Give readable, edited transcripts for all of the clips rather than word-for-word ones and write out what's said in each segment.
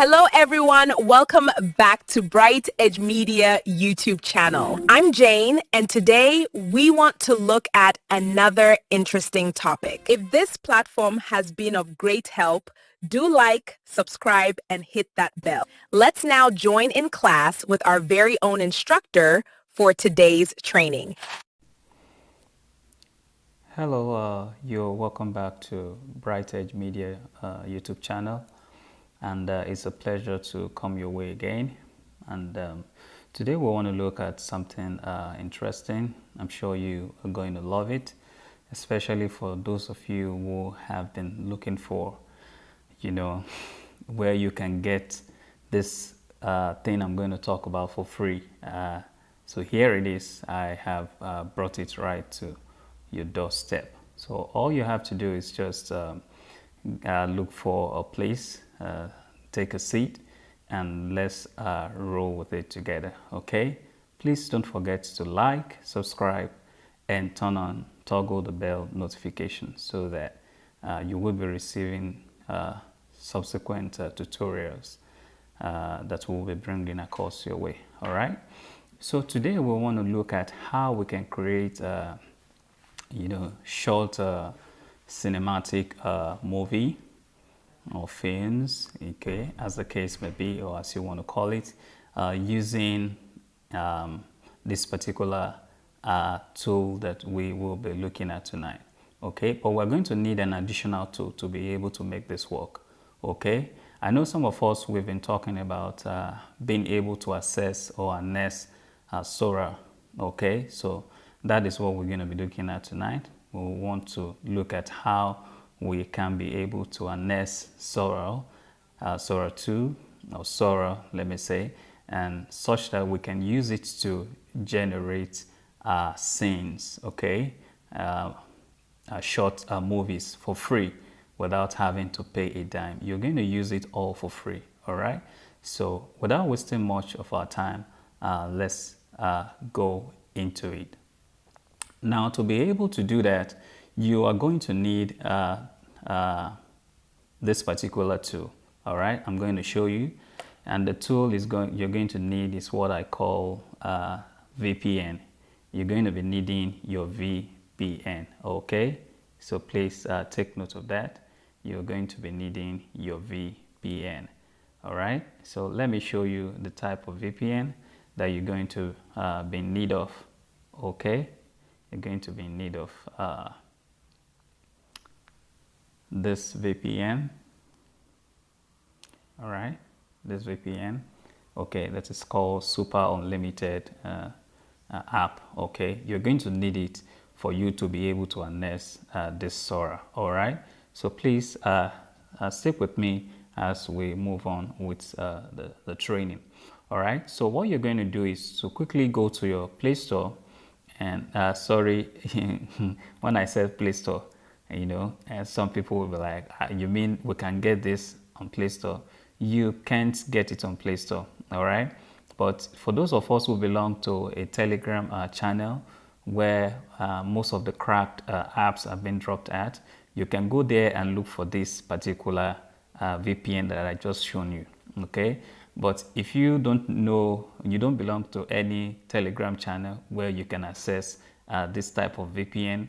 Hello, everyone. Welcome back to Bright Edge Media YouTube channel. I'm Jane, and today we want to look at another interesting topic. If this platform has been of great help, do like, subscribe, and hit that bell. Let's now join in class with our very own instructor for today's training. Hello, you're welcome back to Bright Edge Media YouTube channel, and it's a pleasure to come your way again. And today we want to look at something interesting. I'm sure you are going to love it, especially for those of you who have been looking for, where you can get this thing I'm going to talk about for free. So here it is. I have brought it right to your doorstep. So all you have to do is just look for a place, take a seat, and let's roll with it together. Okay, please don't forget to like, subscribe, and toggle the bell notification so that you will be receiving subsequent tutorials that we'll be bringing across your way. All right, so today we want to look at how we can create short cinematic movie or films, okay, as the case may be, or as you want to call it, using this particular tool that we will be looking at tonight. Okay, but we're going to need an additional tool to be able to make this work. Okay, I know some of us, we've been talking about being able to access or harness Sora. Okay, so that is what we're going to be looking at tonight. We want to look at how we can be able to harness Sora, Sora 2, or Sora, let me say, and such that we can use it to generate scenes, okay, short movies for free without having to pay a dime. You're going to use it all for free, all right? So without wasting much of our time, let's go into it. Now, to be able to do that, you are going to need this particular tool. All right, I'm going to show you, and the tool you're going to need is what I call VPN. You're going to be needing your VPN. Okay, so please take note of that. You're going to be needing your VPN. All right, so let me show you the type of VPN that you're going to be in need of. Okay, you're going to be in need of this VPN. All right, this VPN. Okay, that is called Super Unlimited app. Okay, you're going to need it for you to be able to harness this Sora. All right, so please stick with me as we move on with the training. All right, so what you're going to do is to quickly go to your Play Store. And sorry, when I said Play Store, and some people will be like, you mean we can get this on Play Store? You can't get it on Play Store, all right? But for those of us who belong to a Telegram channel where most of the cracked apps have been dropped at, you can go there and look for this particular VPN that I just shown you, okay? But if you don't know, you don't belong to any Telegram channel where you can access this type of VPN,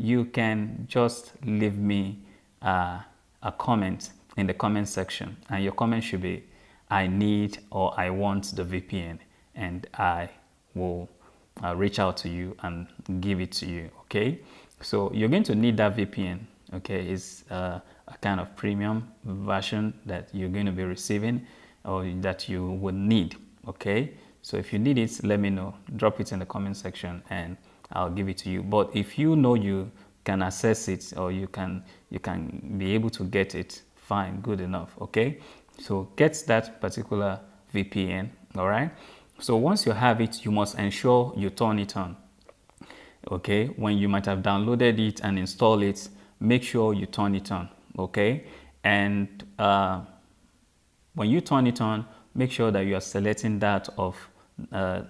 you can just leave me a comment in the comment section, and your comment should be, I need or I want the VPN, and I will reach out to you and give it to you. Okay, so you're going to need that VPN. Okay, it's a kind of premium version that you're going to be receiving or that you would need. Okay, so if you need it, let me know, drop it in the comment section and I'll give it to you. But if you know you can access it or you can be able to get it, fine, good enough. Okay, so get that particular VPN. All right, so once you have it, you must ensure you turn it on. Okay, when you might have downloaded it and install it, make sure you turn it on. Okay, and when you turn it on, make sure that you are selecting that of the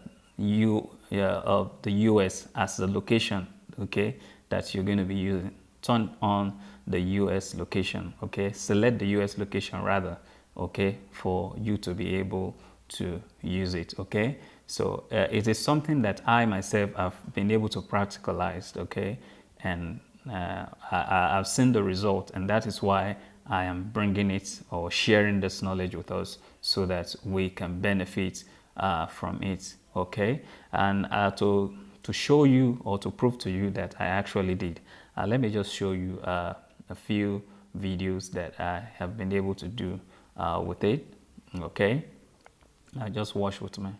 US as the location, okay, that you're going to be using. Turn on the US location, okay, select the US location rather, okay, for you to be able to use it, okay. So it is something that I myself have been able to practicalize, okay, and I've seen the result, and that is why I am bringing it or sharing this knowledge with us so that we can benefit from it, okay. And to show you or to prove to you that I actually did, let me just show you a few videos that I have been able to do with it, okay. Just watch with me.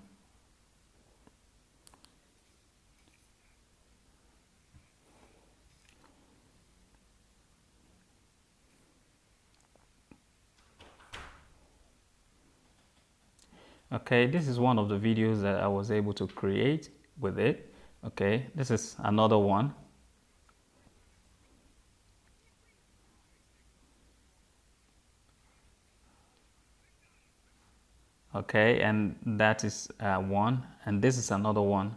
Okay, this is one of the videos that I was able to create with it. Okay, this is another one. Okay, and that is one, and this is another one.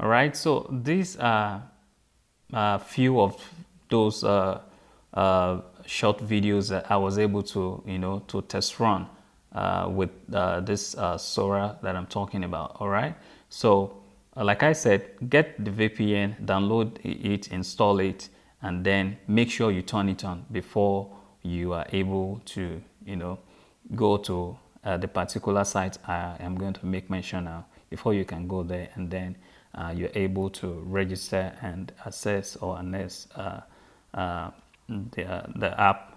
All right, so these are a few of those short videos that I was able to, to test run with this Sora that I'm talking about. All right, so like I said, get the VPN, download it, install it, and then make sure you turn it on before you are able to, go to the particular site I am going to make mention now. Before you can go there, and then you're able to register and access or harness the app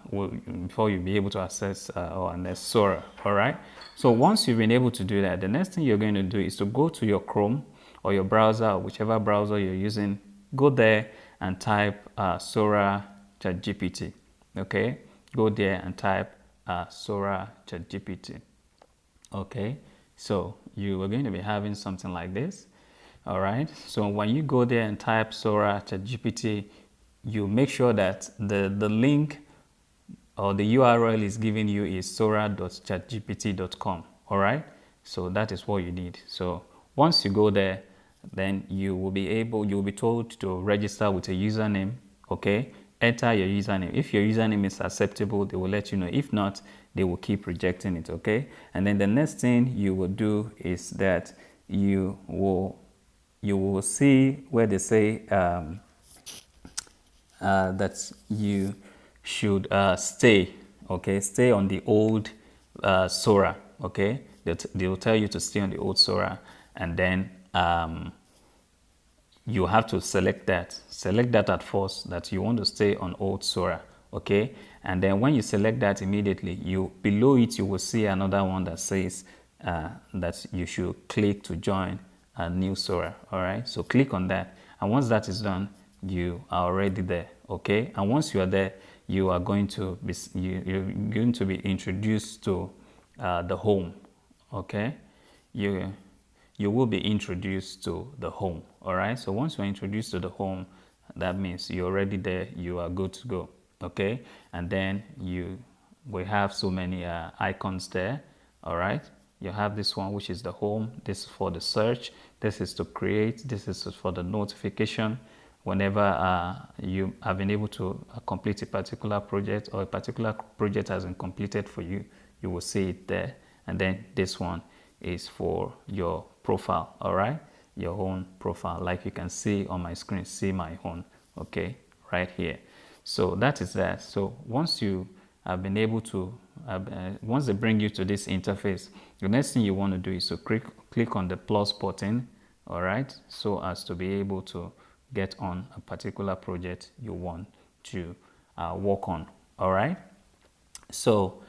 before you be able to access or harness Sora. All right. So once you've been able to do that, the next thing you're going to do is to go to your Chrome or your browser, or whichever browser you're using. Go there and type Sora ChatGPT. Okay. Go there and type Sora ChatGPT. Okay, so you are going to be having something like this. All right, so when you go there and type Sora ChatGPT, you make sure that the link or the URL is giving you is sora.chatgpt.com. All right, so that is what you need. So once you go there, then you will be told to register with a username. Okay, enter your username. If your username is acceptable, they will let you know. If not, they will keep rejecting it. Okay, and then the next thing you will do is that you will see where they say that you should stay. Okay, stay on the old Sora. Okay, they'll tell you to stay on the old Sora, and then you have to select that at first, that you want to stay on old Sora. Okay, and then when you select that, immediately you below it you will see another one that says that you should click to join a new Sora. All right, so click on that, and once that is done, you are already there. Okay, and once you are there, you are going to be you're going to be introduced to the home. Okay, you will be introduced to the home. All right, so once you're introduced to the home, that means you're already there, you are good to go. Okay, and then we have so many icons there. All right, you have this one, which is the home. This is for the search, this is to create, this is for the notification. Whenever you have been able to complete a particular project, or a particular project has been completed for you, you will see it there. And then this one is for your profile. All right, your own profile, like you can see on my screen. See my own. Okay, right here. So that is that. So once you have been able to once they bring you to this interface, the next thing you want to do is to click on the plus button. All right, so as to be able to get on a particular project you want to work on. All right, so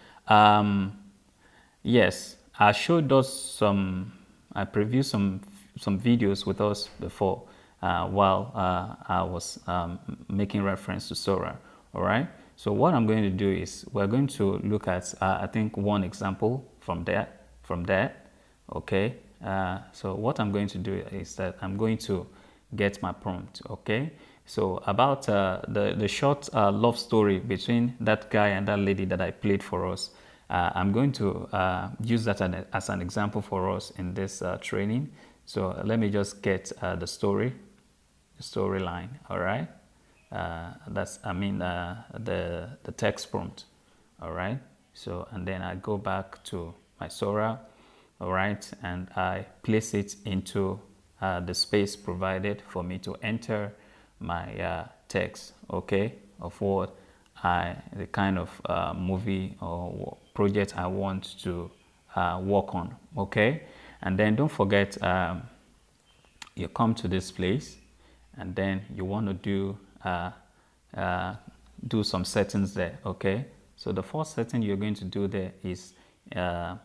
yes, I showed us I previewed some videos with us before while I was making reference to Sora. All right, so what I'm going to do is we're going to look at I think one example from that. Okay, so what I'm going to do is that I'm going to get my prompt. Okay, so about the short love story between that guy and that lady that I played for us. I'm going to use that as an example for us in this training. So let me just get the storyline, all right? The text prompt, all right? So, and then I go back to my Sora, all right? And I place it into the space provided for me to enter my text, okay? Of what the kind of movie or project I want to work on, okay? And then don't forget, you come to this place and then you want to do some settings there, okay? So the first setting you're going to do there is the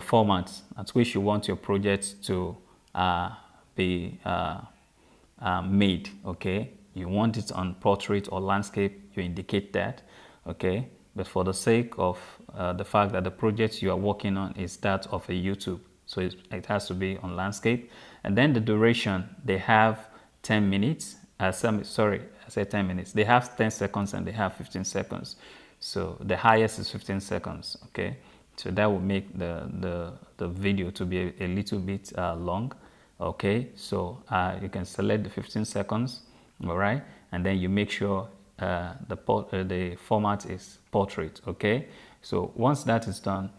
format at which you want your project to be made, okay? You want it on portrait or landscape, you indicate that, okay? But for the sake of the fact that the project you are working on is that of a YouTube, so it has to be on landscape. And then the duration, they have 10 minutes. Sorry, I said 10 minutes. They have 10 seconds and they have 15 seconds. So the highest is 15 seconds, okay? So that will make the video to be a little bit long, okay? So you can select the 15 seconds, all right? And then you make sure the format is portrait, okay? So once that is done,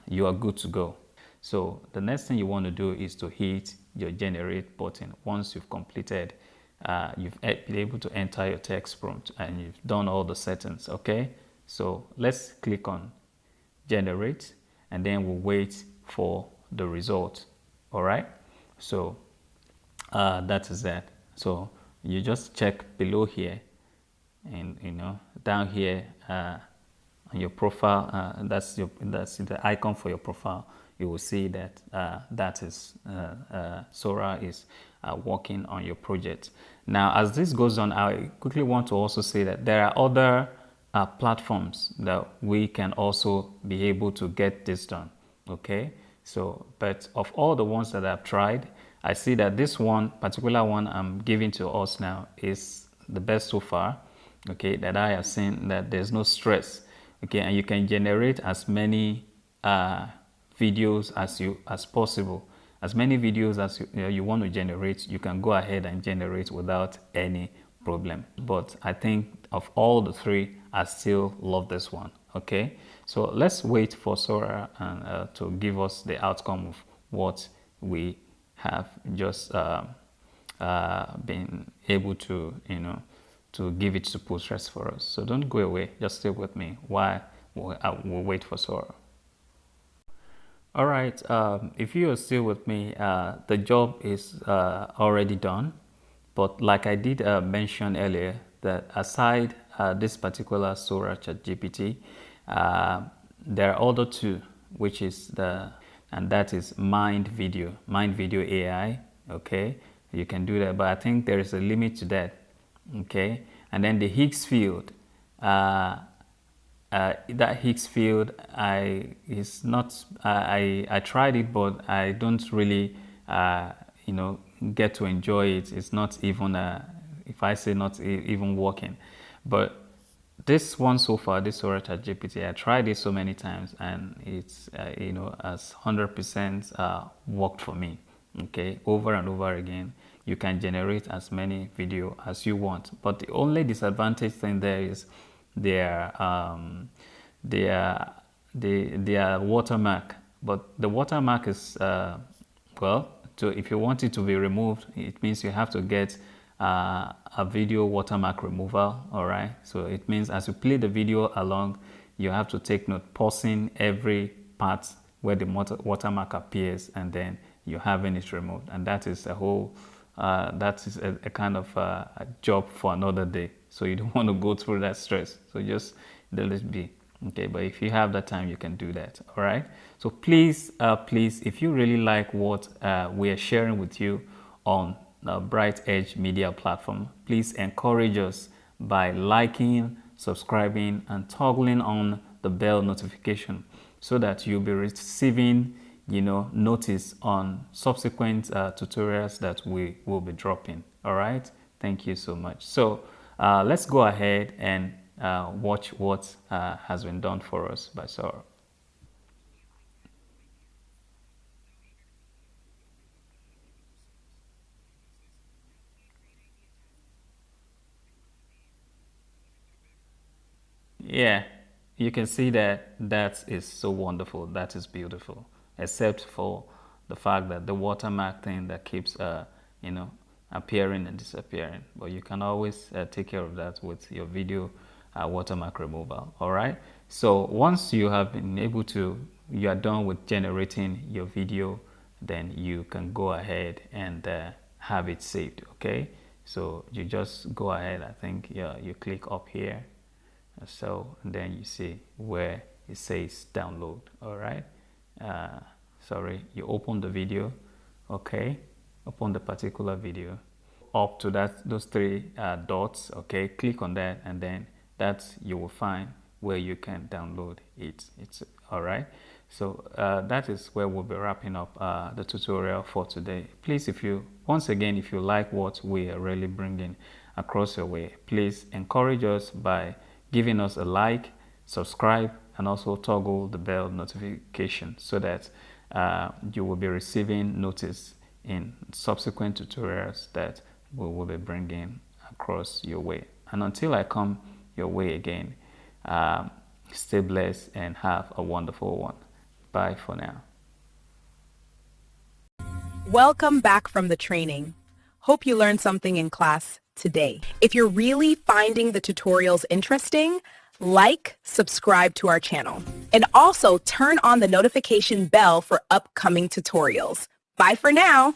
you are good to go. So the next thing you want to do is to hit your generate button. Once you've completed, you've been able to enter your text prompt and you've done all the settings, okay? So let's click on generate and then we'll wait for the result, all right? So that is that. So you just check below here and down here on your profile, that's the icon for your profile. You will see that that is Sora is working on your project. Now, as this goes on, I quickly want to also say that there are other platforms that we can also be able to get this done, okay? So, but of all the ones that I've tried, I see that this particular one I'm giving to us now is the best so far, okay, that I have seen, that there's no stress, okay, and you can generate as many videos as possible. As many videos as you want to generate, you can go ahead and generate without any problem. But I think of all the three, I still love this one, okay? So let's wait for Sora to give us the outcome of what we have just been able to, to give it to Postgres for us. So don't go away, just stay with me while we'll wait for Sora. All right, if you are still with me, the job is already done. But like I did mention earlier, that aside this particular Sora ChatGPT, there are other two, which is and that is Mind Video AI, okay? You can do that, but I think there is a limit to that, okay? And then the Higgs field, that Higgs field, I tried it, but I don't really get to enjoy it. It's not even if I say not even working. But this one so far, this Sora ChatGPT, I tried it so many times and it's as 100% worked for me, okay? Over and over again, you can generate as many video as you want, but the only disadvantage thing there is their watermark. But the watermark is if you want it to be removed, it means you have to get a video watermark removal, all right? So it means as you play the video along, you have to take note, pausing every part where the watermark appears, and then you're having it removed. And that is a whole, that is a kind of a job for another day. So you don't want to go through that stress. So just let it be. Okay, but if you have that time, you can do that, all right? So please, if you really like what we are sharing with you on the Bright Edge Media platform, please encourage us by liking, subscribing, and toggling on the bell notification so that you'll be receiving, notice on subsequent tutorials that we will be dropping, all right? Thank you so much. So let's go ahead and watch what has been done for us by Sora. Yeah, you can see that that is so wonderful. That is beautiful, except for the fact that the watermark thing that keeps, you know, appearing and disappearing. But you can always take care of that with your video watermark removal. All right. So once you have been able to, you are done with generating your video, then you can go ahead and have it saved. Okay. So you just go ahead. I think yeah, you click up here, so then you see where it says download. All right, sorry, you open the video. Okay, open the particular video up to that, those three dots. Okay, click on that, and then that's, you will find where you can download it. It's all right. So that is where we'll be wrapping up the tutorial for today. Please, if you, once again, if you like what we are really bringing across your way, please encourage us by giving us a like, subscribe, and also toggle the bell notification so that you will be receiving notice in subsequent tutorials that we will be bringing across your way. And until I come your way again, stay blessed and have a wonderful one. Bye for now. Welcome back from the training. Hope you learned something in class today. If you're really finding the tutorials interesting, like, subscribe to our channel, and also turn on the notification bell for upcoming tutorials. Bye for now.